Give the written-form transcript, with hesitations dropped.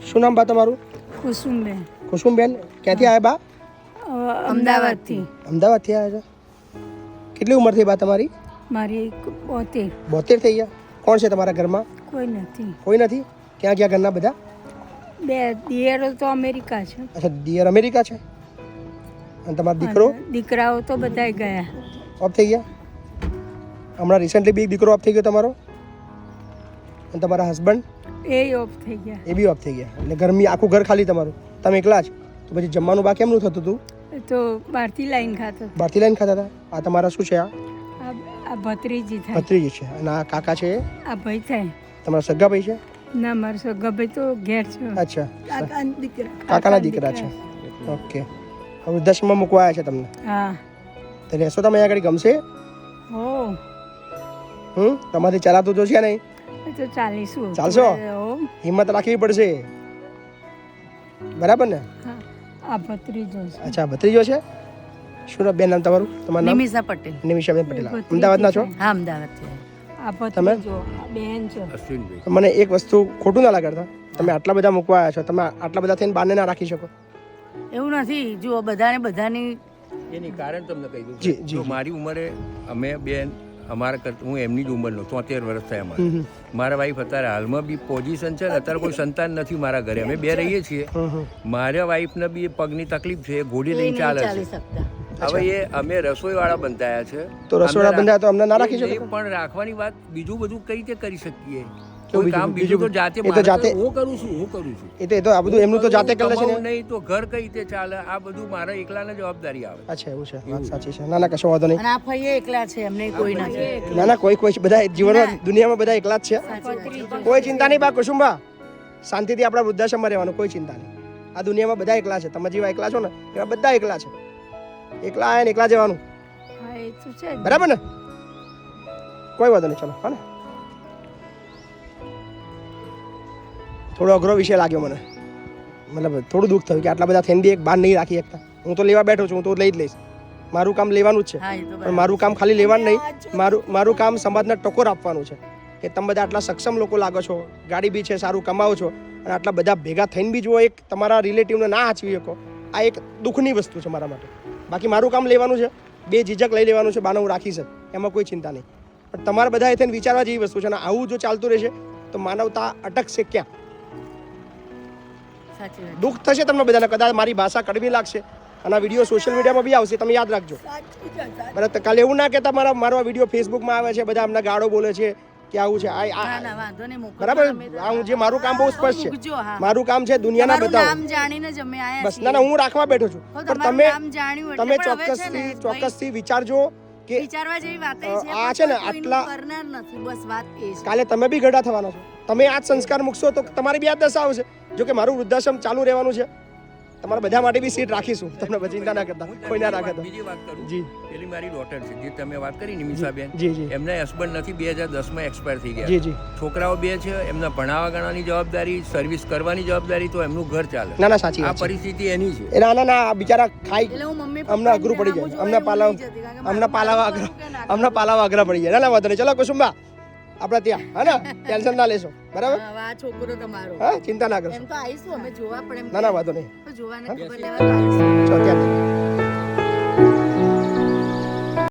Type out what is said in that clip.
શું નામ બા તમારું? કુસુમબેન. કુસુમબેન, ક્યાંથી આવ્યા બા? અમદાવાદથી. અમદાવાદથી આવ્યા છો? કેટલી ઉંમર થઈ બા તમારી? મારી 72. 72 થઈ ગયા. કોણ છે તમારા ઘરમાં? કોઈ નથી. કોઈ નથી. ક્યાં ગયા ઘરના બધા? 2 દિયરો તો અમેરિકા છે. અચ્છા, દિયર અમેરિકા છે. અને તમારો દીકરો? દીકરાઓ તો બધા ગયા. ઓફ થઈ ગયા. હમણાં રિસેન્ટલી બી દીકરો ઓફ થઈ ગયો તમારો? અને તમારા હસબન્ડ? એ ઓફ થઈ ગયા. એ બી ઓફ થઈ ગયા. એટલે ઘરની આખું ઘર ખાલી તમારું? તમે એકલા જ? તો પછી જમવાનું બા કેમનું થતું હતું? તો બહારથી લાઈન ખાતો. બહારથી લઈને ખાતા હતા? આ તમારા શું છે? આ ભત્રીજી થાય. ભત્રીજી છે. અને આ કાકા છે? આ ભાઈ થાય. તમારા સગા ભાઈ છે? ના, મારો સગા ભાઈ તો ઘેર છે. અચ્છા, કાકાના દીકરા. કાકાના દીકરા છે. ઓકે. હવે 10માં મૂકવા આવ્યા છે તમને? હા. તો રહેશો તમે અહીંયા આગળ? ગમશે? હો. તમારી ચલાતું તો છે નહીં? તો ચાલીશું. ચાલશો? હિંમત રાખવી પડશે, બરાબર ને? હા. આ ભત્રીજો છે. અચ્છા, ભત્રીજો છે. શું બેન નામ તમારું? તમારું નામ? નિમિષા પટેલ. નિમિષાબેન પટેલ. અમદાવાદના છો? હા, અમદાવાદથી. આ ભત્રીજો બેન છે. મને એક વસ્તુ ખોટું ના લાગતા, તમે આટલા બધા મૂકવા આવ્યા છો, તમે આટલા બધા થઈને બાને ના રાખી શકો? એવું નથી. જુઓ, બધાની એની કારણ તમને કહી દઉં. જી, જી. જો મારી ઉંમરે અમે બેન હું એમની જ ઉંમરનો 73 વર્ષ થયા મારા. મારા વાઈફ અત્યારે હાલમાં બી પોઝિશન છે ને, અત્યારે કોઈ સંતાન નથી મારા ઘરે. અમે બે રહીએ છીએ. મારા વાઈફને બી પગની તકલીફ છે, ઘોડી લઈને ચાલે છે. હવે એ અમે રસોઈવાળા બંધાયા છે. તો રસોડા બંધાયા તો અમને ના રાખી શકો? એ પણ રાખવાની વાત, બીજું બધું કઈ રીતે કરી શકીએ? કોઈ કામ બીજું તો જાતે હું કરું છું. એ તો આ બધું એમનું તો જાતે કરી લે છે ને? નહીં તો ઘર કઈ રીતે ચાલે? આ બધું મારા એકલાને જવાબદારી આવે. અચ્છા, એવું છે. વાત સાચી છે. ના ના, કશો વાંધો નહીં. અને આ ફઈએ એકલા છે, એમને કોઈ નથી. ના ના, કોઈ બધા જીવનમાં દુનિયામાં બધા એકલા જ છે. કોઈ ચિંતા નહીં બા કુસુમબા, શાંતિથી આપણા વૃદ્ધાશ્રમમાં રહેવાનું, કોઈ ચિંતા નહીં. આ દુનિયામાં બધા એકલા છે. તમે જેવા એકલા છો ને એવા બધા એકલા છે. એકલા આયા ને એકલા જવાનું, હા, એ તો છે. બરાબર ને? કોઈ વાંધો નહીં. ચલો, હા ને. થોડો અઘરો વિષય લાગ્યો મને, મતલબ થોડું દુઃખ થયું કે આટલા બધા થઈને બી એક બાર નહીં રાખી શકતા. હું તો લેવા બેઠો છું, હું તો લઈ જ લઈશ. મારું કામ લેવાનું જ છે. પણ મારું કામ ખાલી લેવાનું નહીં, મારું કામ સમાજને ટકોર આપવાનું છે કે તમે બધા આટલા સક્ષમ લોકો લાગો છો, ગાડી બી છે, સારું કમાવો છો, અને આટલા બધા ભેગા થઈને બી જો એક તમારા રિલેટિવને ના હાચવી શકો, આ એક દુઃખની વસ્તુ છે મારા માટે. બાકી મારું કામ લેવાનું છે, બે ઝીઝક લઈ લેવાનું છે, બાને હું રાખીશ, એમાં કોઈ ચિંતા નહીં. પણ તમારા બધા થઈને વિચારવા જેવી વસ્તુ છે. અને આવું જો ચાલતું રહેશે તો માનવતા અટકશે ક્યાં? દુઃખ થશે તમને બધાને. કદાચ મારી ભાષા કડવી લાગશે અને આ વિડીયો સોશિયલ મીડિયામાં બી આવશે, તમે યાદ રાખજો, બરાબર? કાલે એવું ના કહેતા મારો આ વિડીયો ફેસબુકમાં આવે છે, બધા અમને ગાળો બોલે છે કે આવું છે. બરાબર? હું જે મારું કામ બહુ સ્પષ્ટ છે. મારું કામ છે દુનિયાના બતાવો. બસ. ના ના, હું રાખવા બેઠો છું. પણ તમે ચોક્કસથી વિચારજો કે આ છે ને આટલા કાલે તમે બી ગઢા થવાના છો. તમે આ જ સંસ્કાર મૂકશો તો તમારી બી આ દશા આવશે. જો કે મારું વૃદ્ધાશ્રમ ચાલુ રહેવાનું છે, તમારા બધા માટે બી સીટ રાખીશું. તમને ચિંતા ના કરતા, કોઈ ના રાખે. બીજી વાત કરું, જી, પેલી મારી ડોટર છે જે તમે વાત કરી નિમિષાબેન, જી જી, એમના હસબન્ડ નથી, 2010માં એક્સપાયર થઈ ગયા. જી જી. છોકરાઓ 2 છે, એમના ભણાવવા ગણાની જવાબદારી, સર્વિસ કરવાની જવાબદારી, તો એમનું ઘર ચાલે. ના ના, સાચી આ વાત છે. પરિસ્થિતિ એની છે. ના ના ના, બિચારા ખાઈ અમને અઘરું પડી જાય, અમને પાલાવા અઘરા પડી જાય. ના ના, વાંધો નહીં. ચલો કુસુમબા, આપણે ત્યાં, હા ને, ટેન્શન ના લેશો, બરાબર? આ છોકરો તમારો, હા, ચિંતા ના કરશો. એમ તો આવીશું અમે જોવા, પણ ના ના, વાંધો નહીં. જોવાને ખબર લેવા આવીશું. ચલો ત્યાં